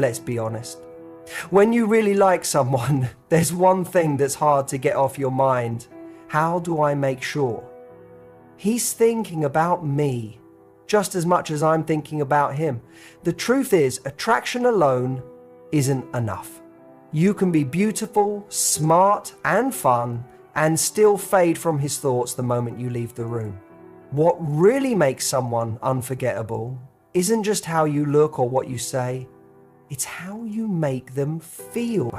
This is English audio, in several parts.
Let's be honest. When you really like someone, there's one thing that's hard to get off your mind. How do I make sure he's thinking about me just as much as I'm thinking about him? The truth is, attraction alone isn't enough. You can be beautiful, smart, and fun, and still fade from his thoughts the moment you leave the room. What really makes someone unforgettable isn't just how you look or what you say, it's how you make them feel.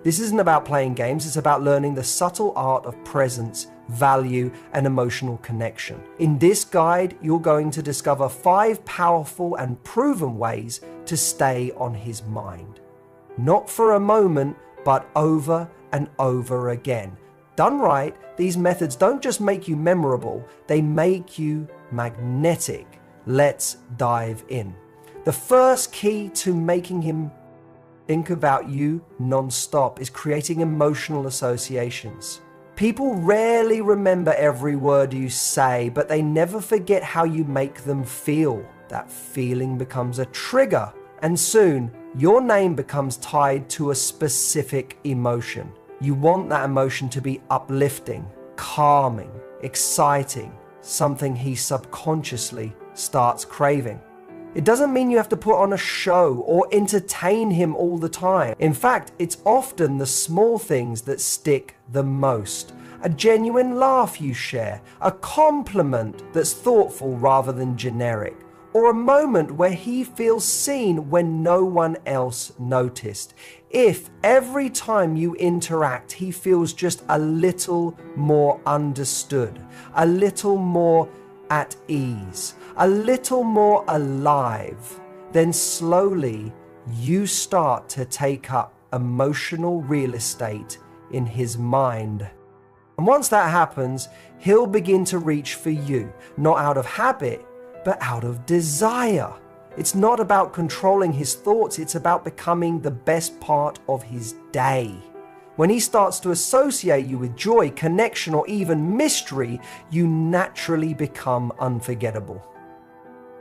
This isn't about playing games, it's about learning the subtle art of presence, value, and emotional connection. In this guide, you're going to discover 5 powerful and proven ways to stay on his mind. Not for a moment, but over and over again. Done right, these methods don't just make you memorable, they make you magnetic. Let's dive in. The first key to making him think about you non-stop is creating emotional associations. People rarely remember every word you say, but they never forget how you make them feel. That feeling becomes a trigger, and soon your name becomes tied to a specific emotion. You want that emotion to be uplifting, calming, exciting, something he subconsciously starts craving. It doesn't mean you have to put on a show or entertain him all the time. In fact, it's often the small things that stick the most. A genuine laugh you share, a compliment that's thoughtful rather than generic, or a moment where he feels seen when no one else noticed. If every time you interact, he feels just a little more understood, a little more at ease, a little more alive, then slowly you start to take up emotional real estate in his mind. And once that happens, he'll begin to reach for you, not out of habit, but out of desire. It's not about controlling his thoughts, it's about becoming the best part of his day. When he starts to associate you with joy, connection, or even mystery, you naturally become unforgettable.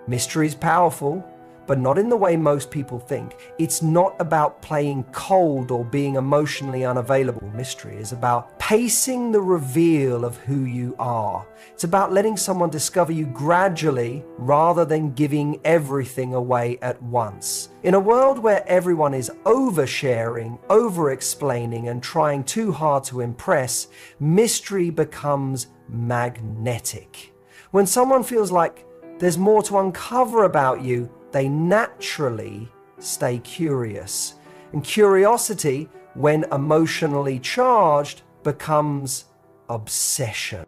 Mystery is powerful, but not in the way most people think. It's not about playing cold or being emotionally unavailable. Mystery is about pacing the reveal of who you are. It's about letting someone discover you gradually rather than giving everything away at once. In a world where everyone is oversharing, over-explaining, and trying too hard to impress, mystery becomes magnetic. When someone feels like there's more to uncover about you, they naturally stay curious. And curiosity, when emotionally charged, becomes obsession.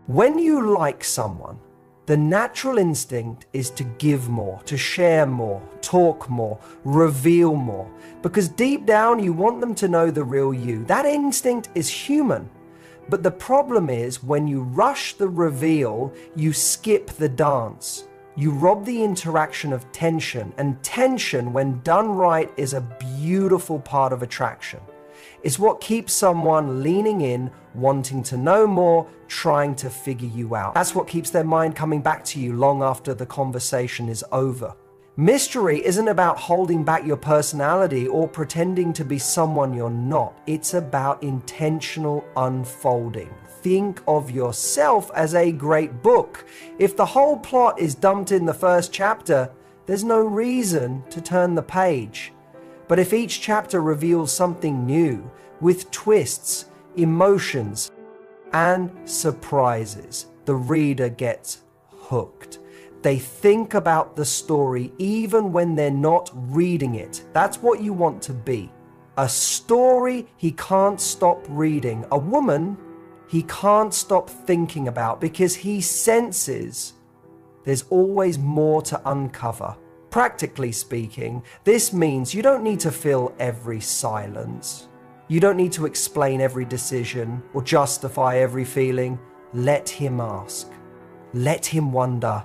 When you like someone, the natural instinct is to give more, to share more, talk more, reveal more, because deep down you want them to know the real you. That instinct is human. But the problem is when you rush the reveal, you skip the dance. You rob the interaction of tension, and tension, when done right, is a beautiful part of attraction. It's what keeps someone leaning in, wanting to know more, trying to figure you out. That's what keeps their mind coming back to you long after the conversation is over. Mystery isn't about holding back your personality or pretending to be someone you're not. It's about intentional unfolding. Think of yourself as a great book. If the whole plot is dumped in the first chapter, there's no reason to turn the page. But if each chapter reveals something new, with twists, emotions, and surprises, the reader gets hooked. They think about the story even when they're not reading it. That's what you want to be. A story he can't stop reading. A woman he can't stop thinking about because he senses there's always more to uncover. Practically speaking, this means you don't need to fill every silence. You don't need to explain every decision or justify every feeling. Let him ask. Let him wonder.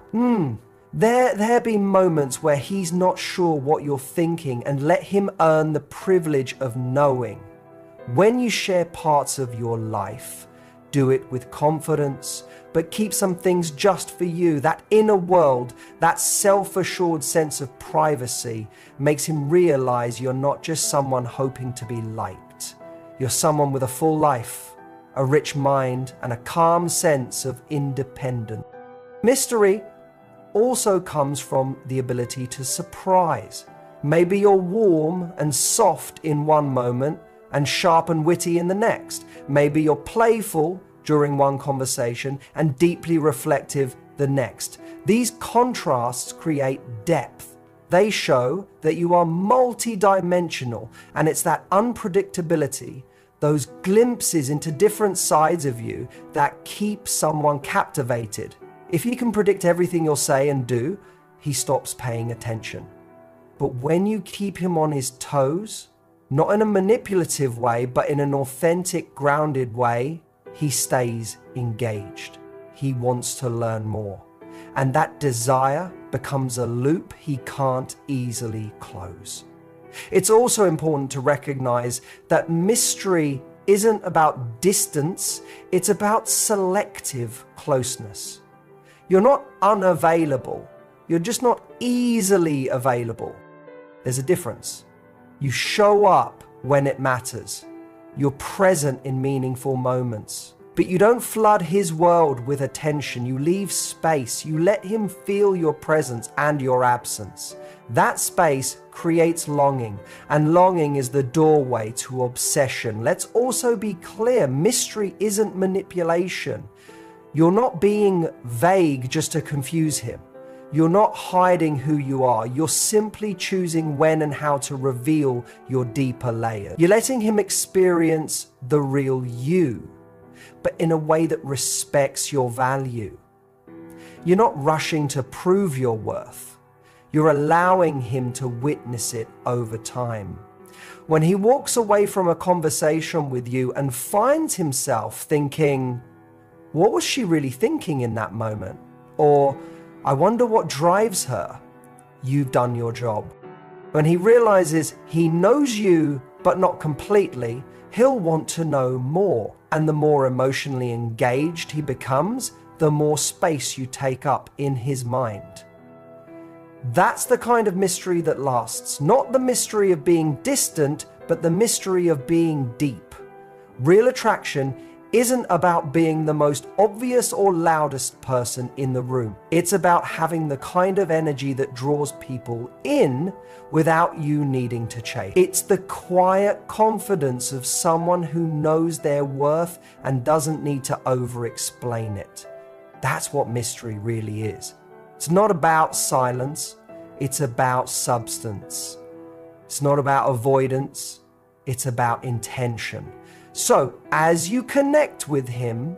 There be moments where he's not sure what you're thinking, and let him earn the privilege of knowing. When you share parts of your life, do it with confidence, but keep some things just for you. That inner world, that self-assured sense of privacy makes him realize you're not just someone hoping to be liked. You're someone with a full life, a rich mind, and a calm sense of independence. Mystery also comes from the ability to surprise. Maybe you're warm and soft in one moment and sharp and witty in the next. Maybe you're playful during one conversation and deeply reflective the next. These contrasts create depth. They show that you are multi-dimensional, and it's that unpredictability, those glimpses into different sides of you, that keep someone captivated. If he can predict everything you'll say and do, he stops paying attention. But when you keep him on his toes, not in a manipulative way, but in an authentic, grounded way, he stays engaged. He wants to learn more. And that desire becomes a loop he can't easily close. It's also important to recognize that mystery isn't about distance, it's about selective closeness. You're not unavailable, you're just not easily available. There's a difference. You show up when it matters. You're present in meaningful moments. But you don't flood his world with attention. You leave space. You let him feel your presence and your absence. That space creates longing, and longing is the doorway to obsession. Let's also be clear, mystery isn't manipulation. You're not being vague just to confuse him. You're not hiding who you are. You're simply choosing when and how to reveal your deeper layers. You're letting him experience the real you, but in a way that respects your value. You're not rushing to prove your worth. You're allowing him to witness it over time. When he walks away from a conversation with you and finds himself thinking, what was she really thinking in that moment? Or, I wonder what drives her. You've done your job. When he realizes he knows you, but not completely, he'll want to know more. And the more emotionally engaged he becomes, the more space you take up in his mind. That's the kind of mystery that lasts. Not the mystery of being distant, but the mystery of being deep. Real attraction isn't about being the most obvious or loudest person in the room. It's about having the kind of energy that draws people in without you needing to chase. It's the quiet confidence of someone who knows their worth and doesn't need to over-explain it. That's what mystery really is. It's not about silence, it's about substance. It's not about avoidance, it's about intention. So, as you connect with him,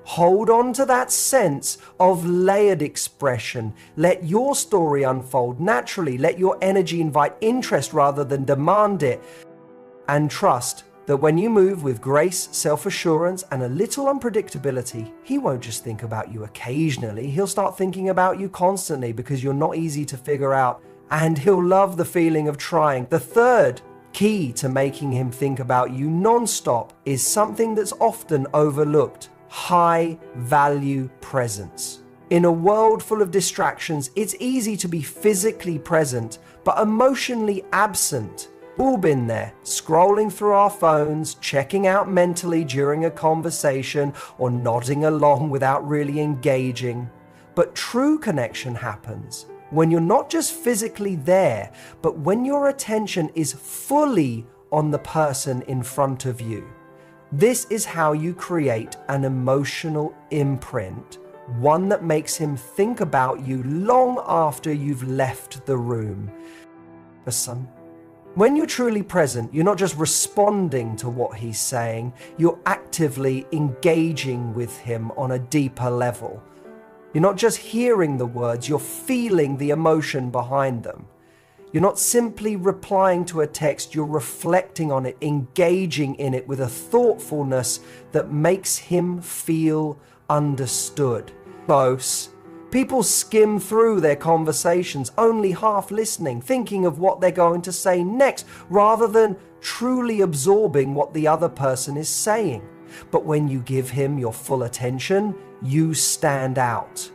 hold on to that sense of layered expression. Let your story unfold naturally. Let your energy invite interest rather than demand it. And trust that when you move with grace, self-assurance, and a little unpredictability, he won't just think about you occasionally. He'll start thinking about you constantly because you're not easy to figure out. And he'll love the feeling of trying. The third key to making him think about you nonstop is something that's often overlooked: high value presence. In a world full of distractions, it's easy to be physically present, but emotionally absent. We've all been there, scrolling through our phones, checking out mentally during a conversation, or nodding along without really engaging. But true connection happens when you're not just physically there, but when your attention is fully on the person in front of you. This is how you create an emotional imprint, one that makes him think about you long after you've left the room. When you're truly present, you're not just responding to what he's saying, you're actively engaging with him on a deeper level. You're not just hearing the words, you're feeling the emotion behind them. You're not simply replying to a text, you're reflecting on it, engaging in it with a thoughtfulness that makes him feel understood. Close. People skim through their conversations, only half listening, thinking of what they're going to say next, rather than truly absorbing what the other person is saying. But when you give him your full attention, you stand out.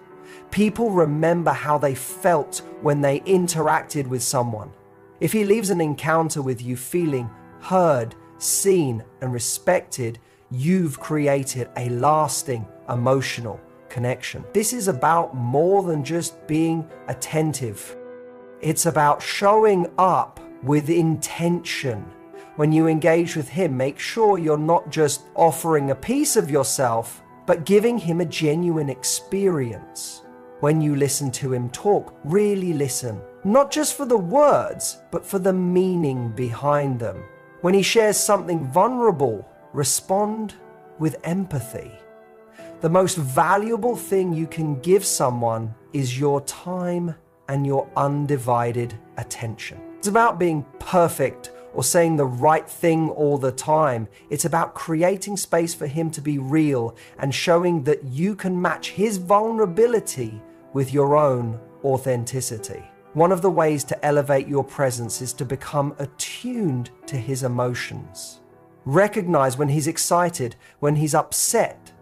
People remember how they felt when they interacted with someone. If he leaves an encounter with you feeling heard, seen, and respected, you've created a lasting emotional connection. This is about more than just being attentive. It's about showing up with intention. When you engage with him, make sure you're not just offering a piece of yourself, but giving him a genuine experience. When you listen to him talk, really listen, not just for the words, but for the meaning behind them. When he shares something vulnerable, respond with empathy. The most valuable thing you can give someone is your time and your undivided attention. It's about being perfect or saying the right thing all the time. It's about creating space for him to be real and showing that you can match his vulnerability with your own authenticity. One of the ways to elevate your presence is to become attuned to his emotions. Recognize when he's excited, when he's upset,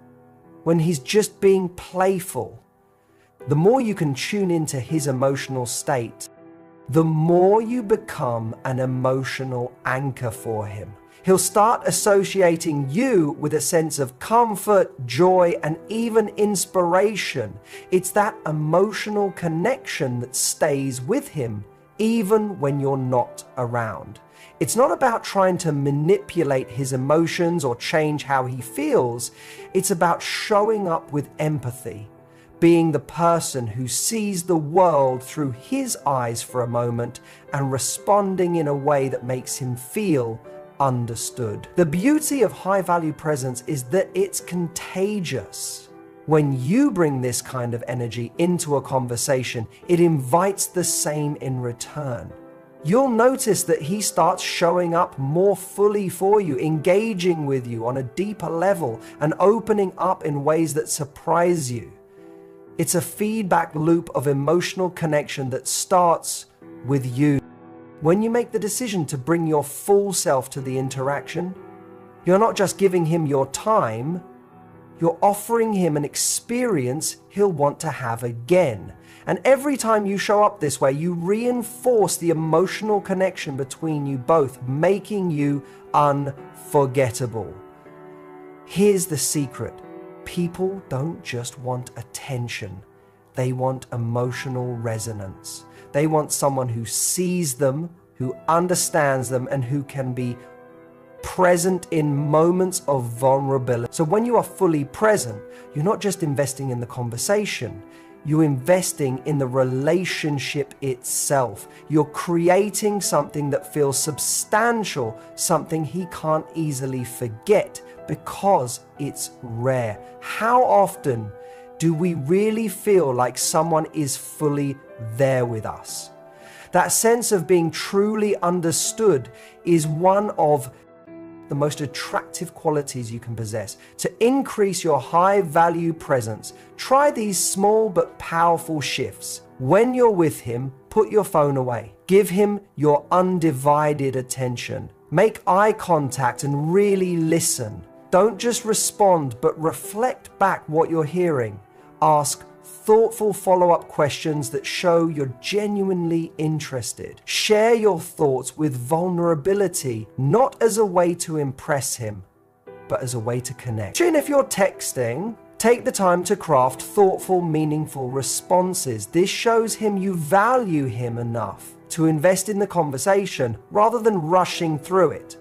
when he's just being playful. The more you can tune into his emotional state, the more you become an emotional anchor for him. He'll start associating you with a sense of comfort, joy, and even inspiration. It's that emotional connection that stays with him, even when you're not around. It's not about trying to manipulate his emotions or change how he feels. It's about showing up with empathy, being the person who sees the world through his eyes for a moment and responding in a way that makes him feel understood. The beauty of high-value presence is that it's contagious. When you bring this kind of energy into a conversation, it invites the same in return. You'll notice that he starts showing up more fully for you, engaging with you on a deeper level and opening up in ways that surprise you. It's a feedback loop of emotional connection that starts with you. When you make the decision to bring your full self to the interaction, you're not just giving him your time, you're offering him an experience he'll want to have again. And every time you show up this way, you reinforce the emotional connection between you both, making you unforgettable. Here's the secret. People don't just want attention. They want emotional resonance. They want someone who sees them, who understands them, and who can be present in moments of vulnerability. So when you are fully present, you're not just investing in the conversation, you're investing in the relationship itself. You're creating something that feels substantial, something he can't easily forget because it's rare. How often do we really feel like someone is fully there with us? That sense of being truly understood is one of the most attractive qualities you can possess. To increase your high-value presence, try these small but powerful shifts. When you're with him, put your phone away. Give him your undivided attention. Make eye contact and really listen. Don't just respond, but reflect back what you're hearing. Ask thoughtful follow-up questions that show you're genuinely interested. Share your thoughts with vulnerability, not as a way to impress him, but as a way to connect. And if you're texting, take the time to craft thoughtful, meaningful responses. This shows him you value him enough to invest in the conversation rather than rushing through it.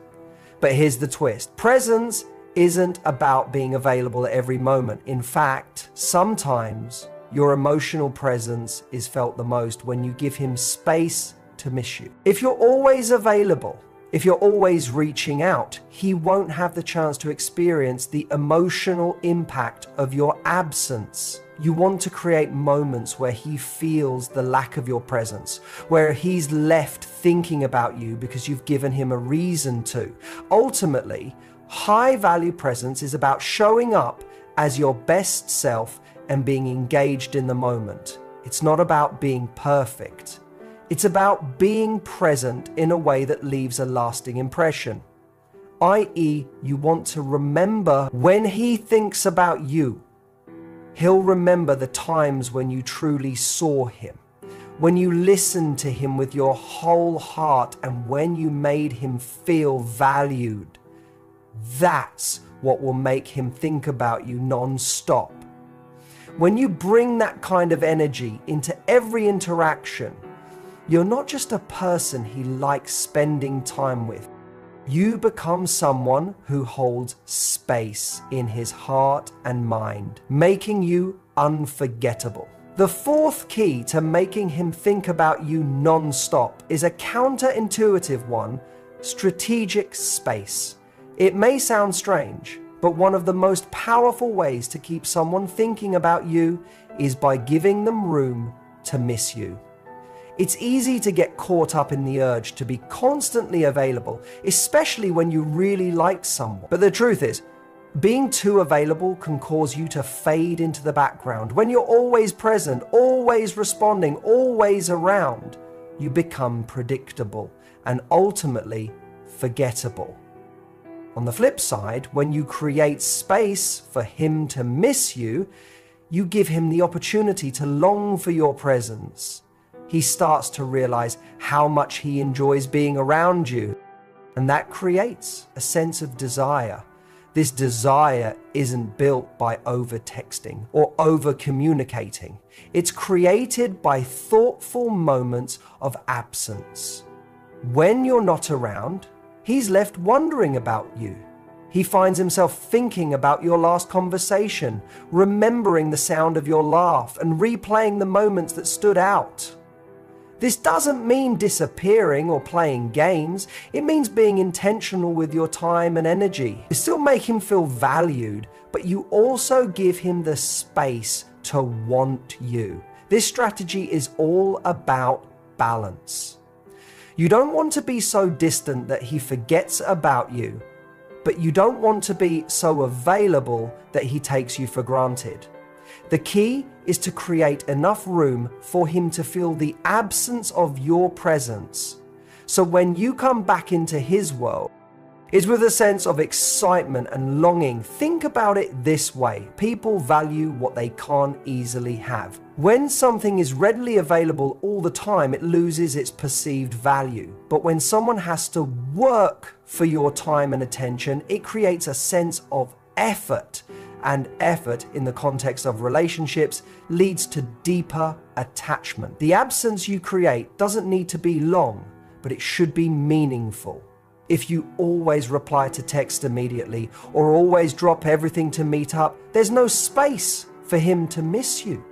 But here's the twist. Presence isn't about being available at every moment. In fact, sometimes your emotional presence is felt the most when you give him space to miss you. If you're always available, if you're always reaching out, he won't have the chance to experience the emotional impact of your absence. You want to create moments where he feels the lack of your presence, where he's left thinking about you because you've given him a reason to. Ultimately, high-value presence is about showing up as your best self and being engaged in the moment. It's not about being perfect. It's about being present in a way that leaves a lasting impression. i.e., you want to remember when he thinks about you. He'll remember the times when you truly saw him, when you listened to him with your whole heart, and when you made him feel valued. That's what will make him think about you non-stop. When you bring that kind of energy into every interaction, you're not just a person he likes spending time with. You become someone who holds space in his heart and mind, making you unforgettable. The fourth key to making him think about you non-stop is a counterintuitive one: strategic space. It may sound strange, but one of the most powerful ways to keep someone thinking about you is by giving them room to miss you. It's easy to get caught up in the urge to be constantly available, especially when you really like someone. But the truth is, being too available can cause you to fade into the background. When you're always present, always responding, always around, you become predictable and ultimately forgettable. On the flip side, when you create space for him to miss you, you give him the opportunity to long for your presence. He starts to realize how much he enjoys being around you, and that creates a sense of desire. This desire isn't built by over-texting or over-communicating. It's created by thoughtful moments of absence. When you're not around, he's left wondering about you. He finds himself thinking about your last conversation, remembering the sound of your laugh, and replaying the moments that stood out. This doesn't mean disappearing or playing games. It means being intentional with your time and energy. You still make him feel valued, but you also give him the space to want you. This strategy is all about balance. You don't want to be so distant that he forgets about you, but you don't want to be so available that he takes you for granted. The key is to create enough room for him to feel the absence of your presence. So when you come back into his world, it's with a sense of excitement and longing. Think about it this way: people value what they can't easily have. When something is readily available all the time, it loses its perceived value. But when someone has to work for your time and attention, it creates a sense of effort. And effort in the context of relationships leads to deeper attachment. The absence you create doesn't need to be long, but it should be meaningful. If you always reply to text immediately or always drop everything to meet up, there's no space for him to miss you.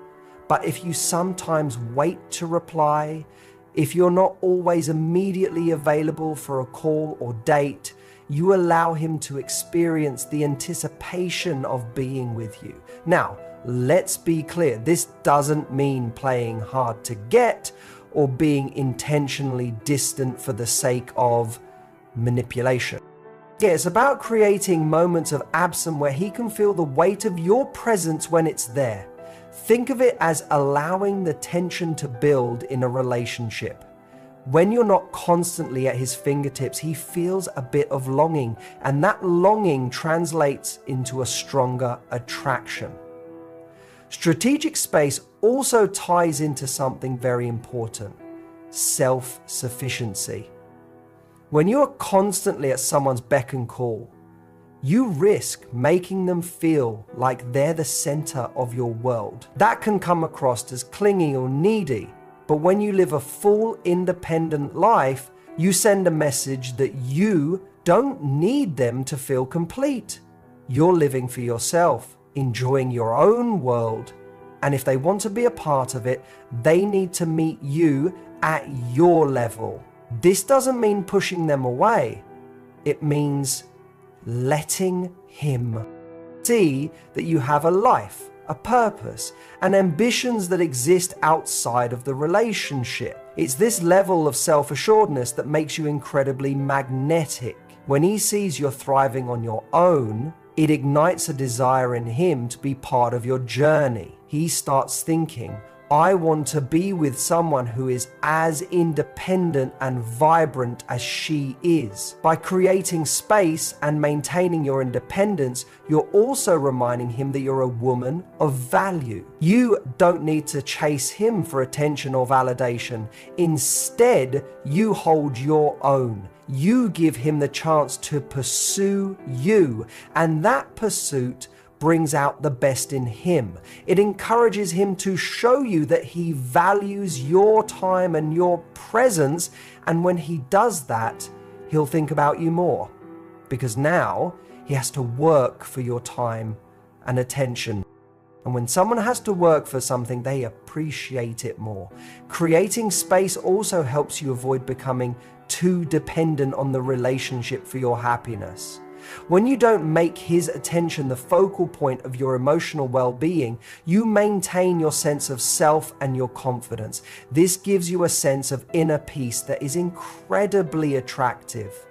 But if you sometimes wait to reply, if you're not always immediately available for a call or date, you allow him to experience the anticipation of being with you. Now, let's be clear, this doesn't mean playing hard to get or being intentionally distant for the sake of manipulation. Yeah, it's about creating moments of absence where he can feel the weight of your presence when it's there. Think of it as allowing the tension to build in a relationship. When you're not constantly at his fingertips, he feels a bit of longing, and that longing translates into a stronger attraction. Strategic space also ties into something very important: self-sufficiency. When you are constantly at someone's beck and call, you risk making them feel like they're the center of your world. That can come across as clingy or needy. But when you live a full, independent life, you send a message that you don't need them to feel complete. You're living for yourself, enjoying your own world. And if they want to be a part of it, they need to meet you at your level. This doesn't mean pushing them away. It means letting him see that you have a life, a purpose, and ambitions that exist outside of the relationship. It's this level of self-assuredness that makes you incredibly magnetic. When he sees you're thriving on your own, it ignites a desire in him to be part of your journey. He starts thinking, I want to be with someone who is as independent and vibrant as she is. By creating space and maintaining your independence, you're also reminding him that you're a woman of value. You don't need to chase him for attention or validation. Instead, you hold your own. You give him the chance to pursue you, and that pursuit brings out the best in him. It encourages him to show you that he values your time and your presence, and when he does that, he'll think about you more, because now he has to work for your time and attention. And when someone has to work for something, they appreciate it more. Creating space also helps you avoid becoming too dependent on the relationship for your happiness. When you don't make his attention the focal point of your emotional well-being, you maintain your sense of self and your confidence. This gives you a sense of inner peace that is incredibly attractive.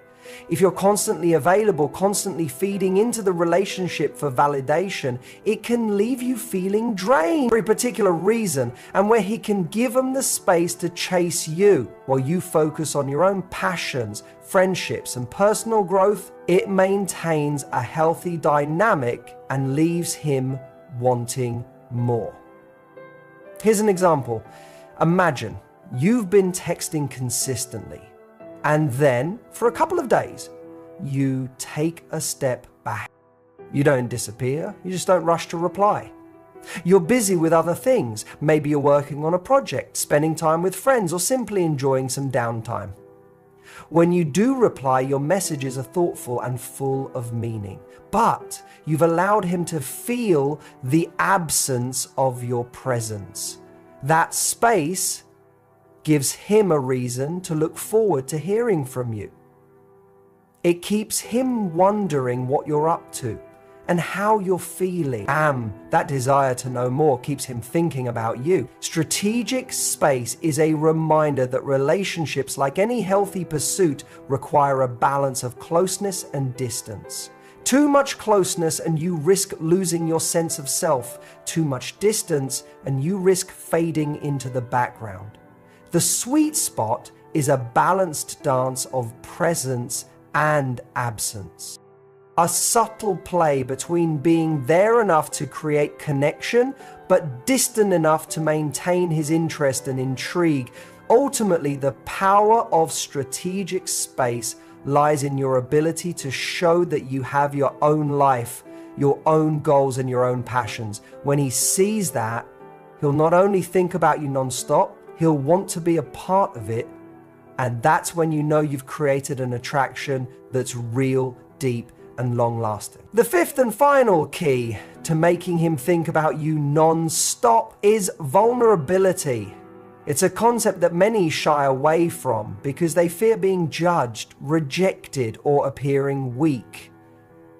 If you're constantly available, constantly feeding into the relationship for validation, it can leave you feeling drained for a particular reason, and where he can give him the space to chase you while you focus on your own passions, friendships, and personal growth, it maintains a healthy dynamic and leaves him wanting more. Here's an example. Imagine you've been texting consistently, and then, for a couple of days, you take a step back. You don't disappear, you just don't rush to reply. You're busy with other things. Maybe you're working on a project, spending time with friends, or simply enjoying some downtime. When you do reply, your messages are thoughtful and full of meaning, but you've allowed him to feel the absence of your presence. That space gives him a reason to look forward to hearing from you. It keeps him wondering what you're up to and how you're feeling. That desire to know more keeps him thinking about you. Strategic space is a reminder that relationships, like any healthy pursuit, require a balance of closeness and distance. Too much closeness and you risk losing your sense of self. Too much distance and you risk fading into the background. The sweet spot is a balanced dance of presence and absence. A subtle play between being there enough to create connection, but distant enough to maintain his interest and intrigue. Ultimately, the power of strategic space lies in your ability to show that you have your own life, your own goals, and your own passions. When he sees that, he'll not only think about you nonstop, he'll want to be a part of it, and that's when you know you've created an attraction that's real, deep, and long-lasting. The fifth and final key to making him think about you non-stop is vulnerability. It's a concept that many shy away from because they fear being judged, rejected, or appearing weak.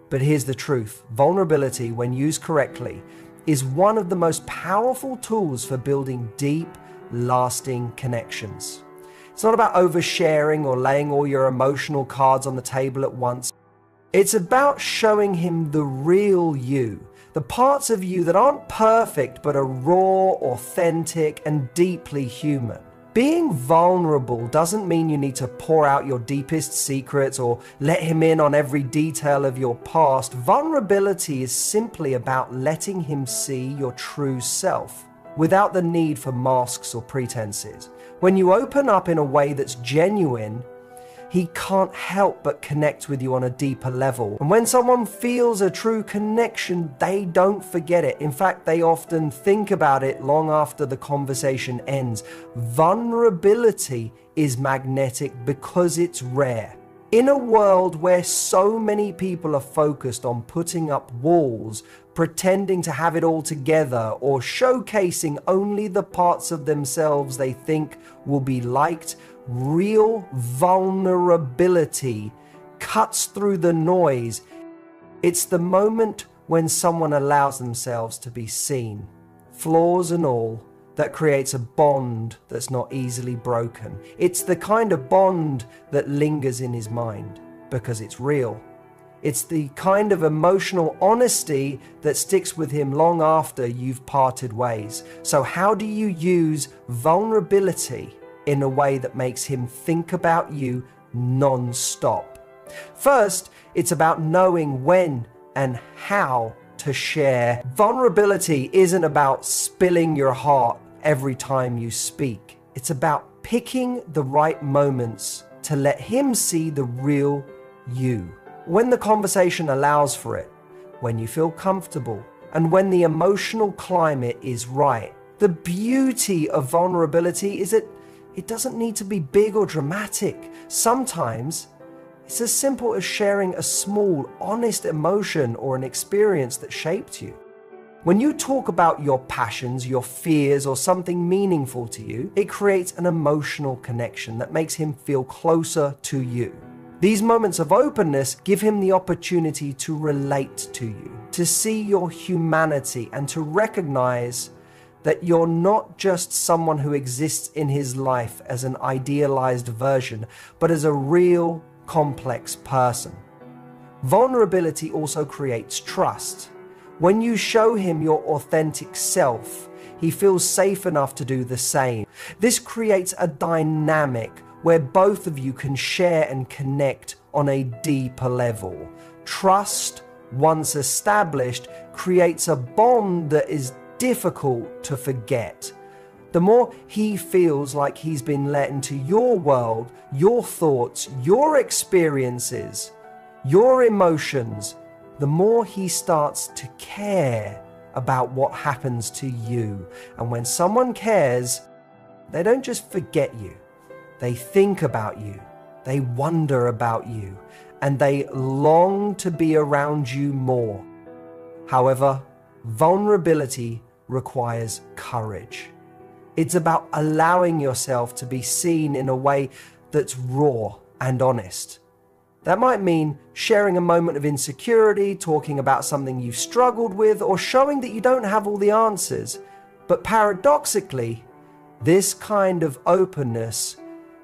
But here's the truth. Vulnerability, when used correctly, is one of the most powerful tools for building deep, lasting connections. It's not about oversharing or laying all your emotional cards on the table at once. It's about showing him the real you, the parts of you that aren't perfect but are raw, authentic, and deeply human. Being vulnerable doesn't mean you need to pour out your deepest secrets or let him in on every detail of your past. Vulnerability is simply about letting him see your true self, without the need for masks or pretenses. When you open up in a way that's genuine, he can't help but connect with you on a deeper level. And when someone feels a true connection, they don't forget it. In fact, they often think about it long after the conversation ends. Vulnerability is magnetic because it's rare. In a world where so many people are focused on putting up walls, pretending to have it all together, or showcasing only the parts of themselves they think will be liked, real vulnerability cuts through the noise. It's the moment when someone allows themselves to be seen, flaws and all, that creates a bond that's not easily broken. It's the kind of bond that lingers in his mind because it's real, It's the kind of emotional honesty that sticks with him long after you've parted ways. So how do you use vulnerability in a way that makes him think about you non-stop? First, it's about knowing when and how to share. Vulnerability isn't about spilling your heart every time you speak. It's about picking the right moments to let him see the real you. When the conversation allows for it, when you feel comfortable, and when the emotional climate is right. The beauty of vulnerability is that it doesn't need to be big or dramatic. Sometimes it's as simple as sharing a small, honest emotion or an experience that shaped you. When you talk about your passions, your fears, or something meaningful to you, it creates an emotional connection that makes him feel closer to you. These moments of openness give him the opportunity to relate to you, to see your humanity, and to recognize that you're not just someone who exists in his life as an idealized version, but as a real, complex person. Vulnerability also creates trust. When you show him your authentic self, he feels safe enough to do the same. This creates a dynamic where both of you can share and connect on a deeper level. Trust, once established, creates a bond that is difficult to forget. The more he feels like he's been let into your world, your thoughts, your experiences, your emotions, the more he starts to care about what happens to you. And when someone cares, they don't just forget you. They think about you, they wonder about you, and they long to be around you more. However, vulnerability requires courage. It's about allowing yourself to be seen in a way that's raw and honest. That might mean sharing a moment of insecurity, talking about something you've struggled with, or showing that you don't have all the answers. But paradoxically, this kind of openness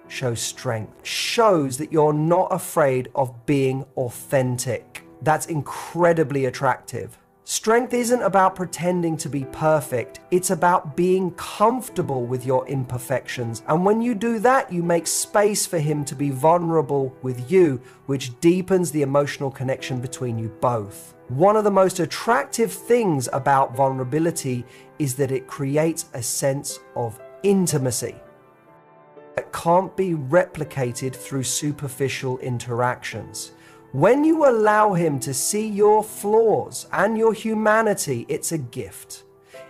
shows strength, shows that you're not afraid of being authentic. That's incredibly attractive. Strength isn't about pretending to be perfect. It's about being comfortable with your imperfections. And when you do that, you make space for him to be vulnerable with you, which deepens the emotional connection between you both. One of the most attractive things about vulnerability is that it creates a sense of intimacy that can't be replicated through superficial interactions. When you allow him to see your flaws and your humanity, it's a gift.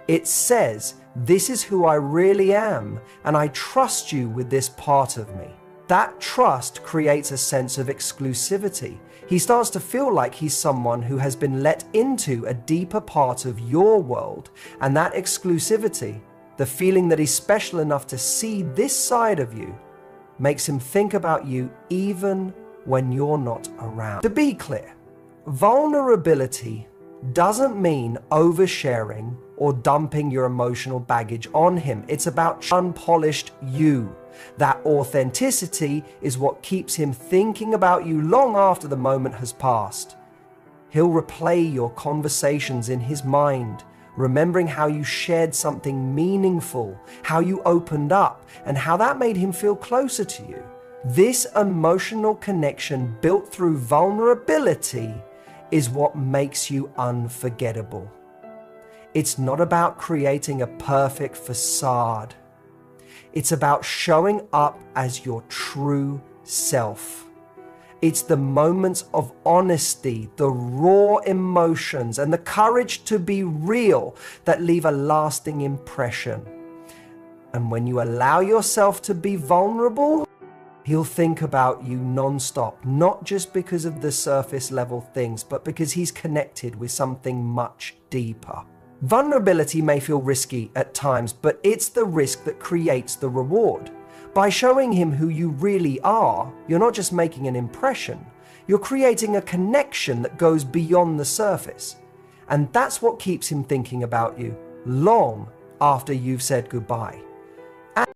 It says, this is who I really am, and I trust you with this part of me. That trust creates a sense of exclusivity. He starts to feel like he's someone who has been let into a deeper part of your world, and that exclusivity, the feeling that he's special enough to see this side of you, makes him think about you even when you're not around. To be clear, vulnerability doesn't mean oversharing or dumping your emotional baggage on him. It's about unpolished you. That authenticity is what keeps him thinking about you long after the moment has passed. He'll replay your conversations in his mind, remembering how you shared something meaningful, how you opened up, and how that made him feel closer to you. This emotional connection built through vulnerability is what makes you unforgettable. It's not about creating a perfect facade. It's about showing up as your true self. It's the moments of honesty, the raw emotions, and the courage to be real that leave a lasting impression. And when you allow yourself to be vulnerable, he'll think about you nonstop, not just because of the surface level things, but because he's connected with something much deeper. Vulnerability may feel risky at times, but it's the risk that creates the reward. By showing him who you really are, you're not just making an impression, you're creating a connection that goes beyond the surface. And that's what keeps him thinking about you long after you've said goodbye.